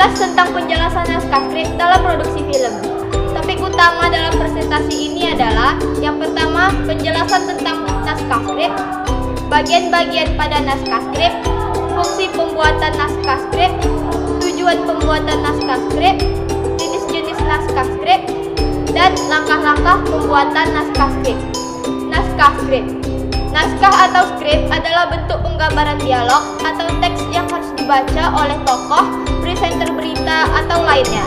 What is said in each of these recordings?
Sekilas tentang penjelasan naskah skrip dalam produksi film. Topik utama dalam presentasi ini adalah yang pertama, penjelasan tentang naskah skrip, bagian-bagian pada naskah skrip, fungsi pembuatan naskah skrip, tujuan pembuatan naskah skrip, jenis-jenis naskah skrip, dan langkah-langkah pembuatan naskah skrip. Naskah skrip. Naskah atau skrip adalah bentuk penggambaran dialog atau teks yang harus dibaca oleh tokoh, presenter berita, atau lainnya.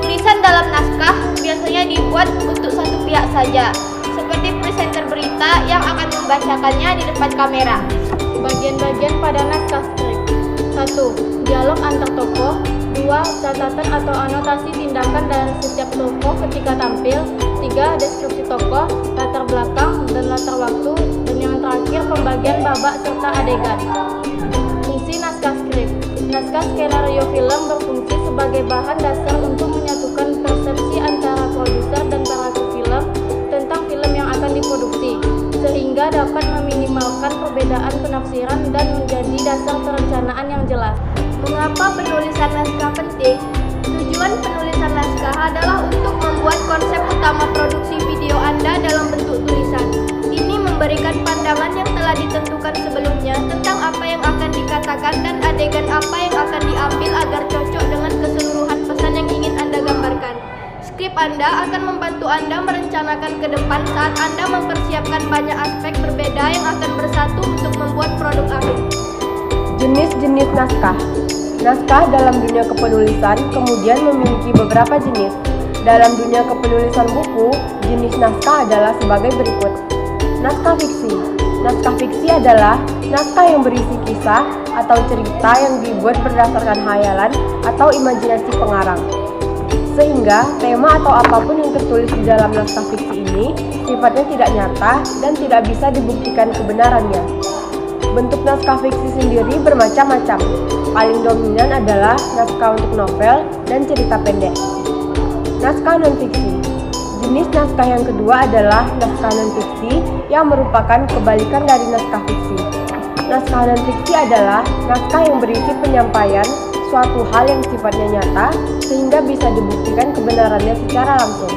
Tulisan dalam naskah biasanya dibuat untuk satu pihak saja, seperti presenter berita yang akan membacakannya di depan kamera. Bagian-bagian pada naskah skrip. 1. Dialog antar tokoh. 2. Catatan atau anotasi tindakan dari setiap tokoh ketika tampil. 3. Deskripsi tokoh, latar belakang, dan latar waktu. Dan yang terakhir, pembagian babak serta adegan. Fungsi naskah skrip. Naskah skenario film berfungsi sebagai bahan dasar untuk menyatukan persepsi antara produser dan pelaku film tentang film yang akan diproduksi, sehingga dapat meminimalkan perbedaan penafsiran dan menjadi dasar perencanaan yang jelas. Mengapa penulisan naskah penting? Tujuan penulisan naskah adalah untuk membuat konsep utama produksi video Anda dalam bentuk tulisan. Ini memberikan pandangan yang telah ditentukan sebelumnya tentang apa yang akan dikatakan dan adegan apa yang akan diambil agar cocok dengan keseluruhan pesan yang ingin Anda gambarkan. Skrip Anda akan membantu Anda merencanakan ke depan saat Anda mempersiapkan banyak aspek berbeda yang akan bersatu untuk membuat produk akhir. Jenis-jenis naskah. Naskah dalam dunia kepenulisan kemudian memiliki beberapa jenis. Dalam dunia kepenulisan buku, jenis naskah adalah sebagai berikut. Naskah fiksi. Naskah fiksi adalah naskah yang berisi kisah atau cerita yang dibuat berdasarkan khayalan atau imajinasi pengarang. Sehingga tema atau apapun yang tertulis di dalam naskah fiksi ini sifatnya tidak nyata dan tidak bisa dibuktikan kebenarannya. Bentuk naskah fiksi sendiri bermacam-macam. Paling dominan adalah naskah untuk novel dan cerita pendek. Naskah non-fiksi. Jenis naskah yang kedua adalah naskah non-fiksi yang merupakan kebalikan dari naskah fiksi. Naskah non-fiksi adalah naskah yang berisi penyampaian suatu hal yang sifatnya nyata sehingga bisa dibuktikan kebenarannya secara langsung.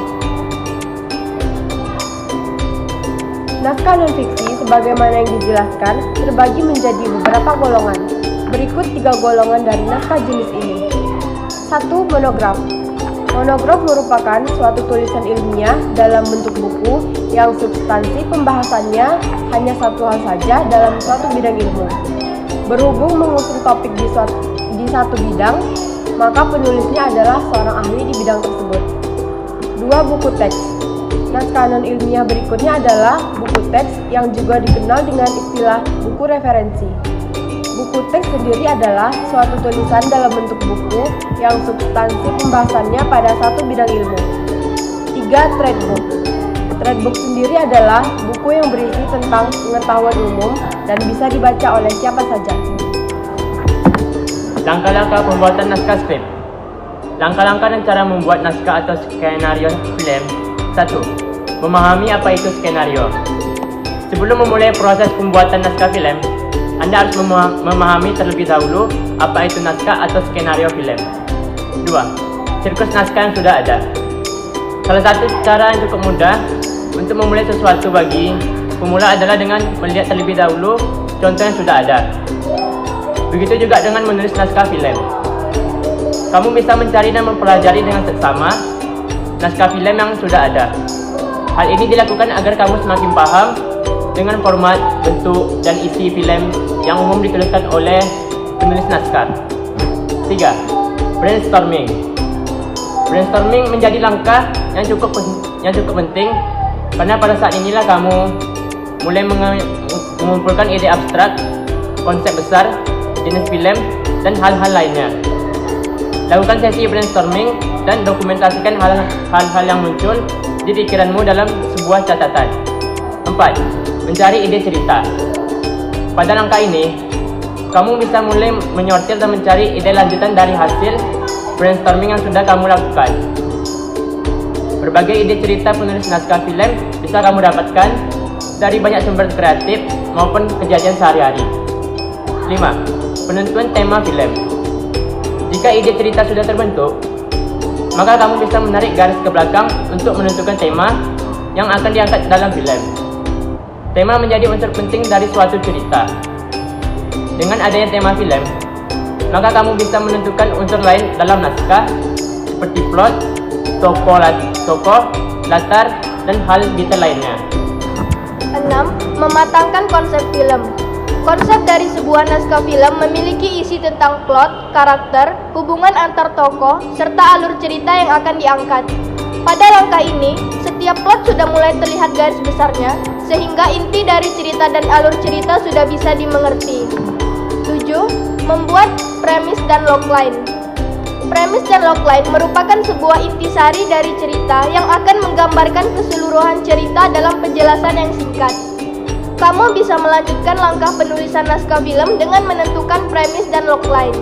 Naskah non-fiksi sebagaimana yang dijelaskan terbagi menjadi beberapa golongan. Berikut 3 golongan dari naskah jenis ini. 1. Monograf. Monograf merupakan suatu tulisan ilmiah dalam bentuk buku yang substansi pembahasannya hanya satu hal saja dalam suatu bidang ilmu. Berhubung mengusung topik di satu bidang, maka penulisnya adalah seorang ahli di bidang tersebut. 2. Buku teks. Naskah non-ilmiah berikutnya adalah buku teks yang juga dikenal dengan istilah buku referensi. Buku teks sendiri adalah suatu tulisan dalam bentuk buku yang substansi pembahasannya pada satu bidang ilmu. 3. Threadbook. Threadbook sendiri adalah buku yang berisi tentang pengetahuan umum dan bisa dibaca oleh siapa saja. Langkah-langkah pembuatan naskah skrip. Langkah-langkah dan cara membuat naskah atau skenario film. 1. Memahami apa itu skenario. Sebelum memulai proses pembuatan naskah film, Anda harus memahami terlebih dahulu apa itu naskah atau skenario film. 2. Siklus naskah yang sudah ada. Salah satu cara yang cukup mudah untuk memulai sesuatu bagi pemula adalah dengan melihat terlebih dahulu contoh yang sudah ada. Begitu juga dengan menulis naskah film. Kamu bisa mencari dan mempelajari dengan seksama naskah film yang sudah ada. Hal ini dilakukan agar kamu semakin paham dengan format, bentuk, dan isi film yang umum dituliskan oleh penulis naskah. 3. Brainstorming. Brainstorming menjadi langkah yang cukup penting karena pada saat inilah kamu mulai mengumpulkan ide abstrak, konsep besar, jenis film, dan hal-hal lainnya. Lakukan sesi brainstorming dan dokumentasikan hal-hal yang muncul di pikiranmu dalam sebuah catatan. 4. Mencari ide cerita. Pada langkah ini, kamu bisa mulai menyortir dan mencari ide lanjutan dari hasil brainstorming yang sudah kamu lakukan. Berbagai ide cerita penulis naskah film bisa kamu dapatkan dari banyak sumber kreatif maupun kejadian sehari-hari. 5. Penentuan tema film. Jika ide cerita sudah terbentuk, maka kamu bisa menarik garis ke belakang untuk menentukan tema yang akan diangkat dalam film. Tema menjadi unsur penting dari suatu cerita. Dengan adanya tema film, maka kamu bisa menentukan unsur lain dalam naskah seperti plot, tokoh, latar, dan hal detail lainnya. 6. Mematangkan konsep film. Konsep dari sebuah naskah film memiliki isi tentang plot, karakter, hubungan antar tokoh, serta alur cerita yang akan diangkat. Pada langkah ini, setiap plot sudah mulai terlihat garis besarnya, sehingga inti dari cerita dan alur cerita sudah bisa dimengerti. 7. Membuat premis dan logline. Premis dan logline merupakan sebuah intisari dari cerita yang akan menggambarkan keseluruhan cerita dalam penjelasan yang singkat. Kamu bisa melanjutkan langkah penulisan naskah film dengan menentukan premis dan logline.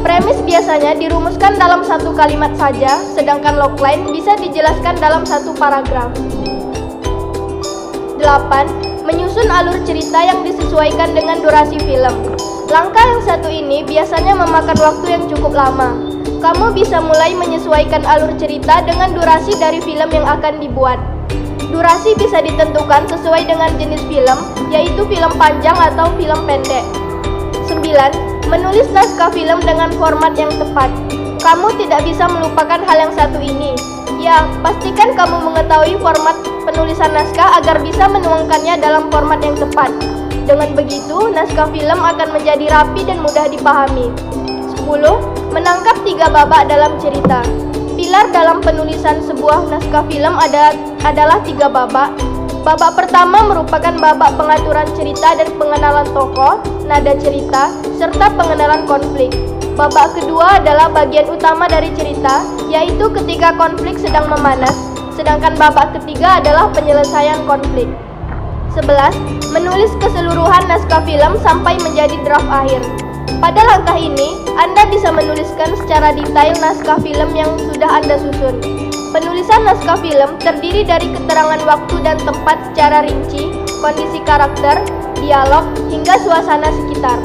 Premis biasanya dirumuskan dalam satu kalimat saja, sedangkan logline bisa dijelaskan dalam satu paragraf. 8. Menyusun alur cerita yang disesuaikan dengan durasi film. Langkah yang satu ini biasanya memakan waktu yang cukup lama. Kamu bisa mulai menyesuaikan alur cerita dengan durasi dari film yang akan dibuat. Durasi bisa ditentukan sesuai dengan jenis film, yaitu film panjang atau film pendek. 9. Menulis naskah film dengan format yang tepat. Kamu tidak bisa melupakan hal yang satu ini. Ya, pastikan kamu mengetahui format penulisan naskah agar bisa menuangkannya dalam format yang tepat. Dengan begitu, naskah film akan menjadi rapi dan mudah dipahami. 10. Menangkap 3 babak dalam cerita. Pilar dalam penulisan sebuah naskah film adalah 3 babak. Babak pertama merupakan babak pengaturan cerita dan pengenalan tokoh, nada cerita, serta pengenalan konflik. Babak kedua adalah bagian utama dari cerita, yaitu ketika konflik sedang memanas, sedangkan babak ketiga adalah penyelesaian konflik. 11. Menulis keseluruhan naskah film sampai menjadi draft akhir. Pada langkah ini, Anda bisa menuliskan secara detail naskah film yang sudah Anda susun. Penulisan naskah film terdiri dari keterangan waktu dan tempat secara rinci, kondisi karakter, dialog, hingga suasana sekitar.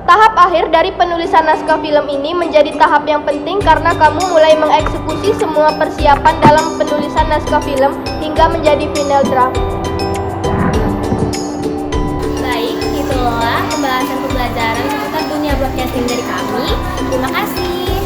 Tahap akhir dari penulisan naskah film ini menjadi tahap yang penting karena kamu mulai mengeksekusi semua persiapan dalam penulisan naskah film hingga menjadi final draft. Baik, itulah pembahasan pembelajaran seputar dunia broadcasting dari kami. Terima kasih.